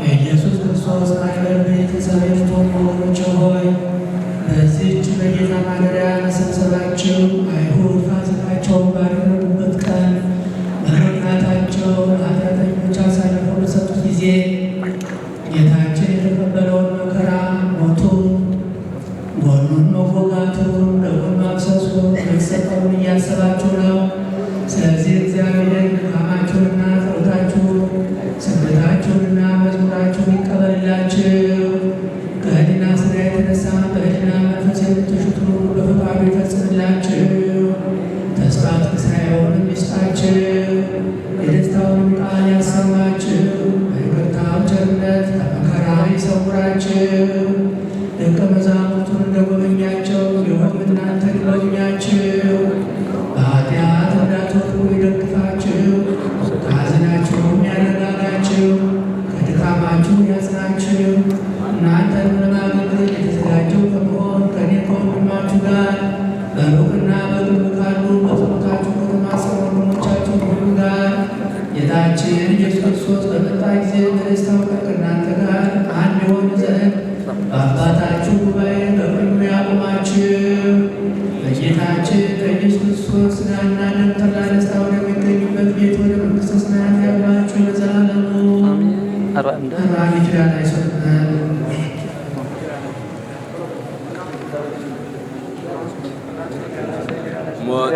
የኢየሱስ ክርስቶስ ማኅበር ቤተሰቦች ወገኖች ሆይ በዚህች በጌታ ማደሪያ መሰብሰባችሁ አይሁድ ፋሲካቸውን ባደረጉበት ቀን በመቅናታቸው ኃጢአተኞች አሳልፈው በሰጡት ጊዜ ጌታችን የተቀበለውን መከራ፣ ሞቱን፣ ጎኑን መወጋቱን፣ ደሙን ማፍሰሱን፣ መሰቀሉን እያሰባችሁ ነው። ስለዚህ እግዚአብሔር ድካማችሁንና ጸሎታችሁን ስግደታችሁንና መዝሙራችሁን ይቀበልላችሁ። ከሕሊና ሥጋ የተነሳ በሕሊና መንፈስ የምትሹትን ሁሉ በፈቃዱ ይፈጽምላችሁ። ተስፋ ትንሣኤውንም ይስጣችሁ። የደስታውን ቃል ያሰማችሁ። በይቅርታው ቸርነት ከመከራ ይሰውራችሁ። ደቀ መዛሙርቱን እንደጎበኛቸው ይኸውም እናንተን ይጎብኛችሁ። በኃጢአት እንዳትወድቁ ይደግፋችሁ። ከሐዘናችሁም ያረጋጋችሁ። ከድካማችሁ ያጽናችሁ። እናንተን ለማገልገል የተዘጋጀው በመሆን ከእኔ ከወንድማችሁ ጋር በሩቅና በቅርብ ካሉ በጸሎታችሁ ከተማጸኑ ወንድሞቻችሁ ሁሉ ጋር ጌታችን ኢየሱስ ክርስቶስ በመጣ ጊዜ በደስታው ቀን ከእናንተ ጋር አንድ የሆኑ ዘንድ በአባታችሁ ጉባኤ በቀኙ ያቁማችሁ። በጌታችን በኢየሱስ ክርስቶስ ሥጋና ደም ተድላ ደስታ ወደሚገኙበት ቤት ወደ መንግሥተ ሰማያት ያግባችሁ ለዘላለሙ። አራን ኪዳን አይሰጡናል። ሞተ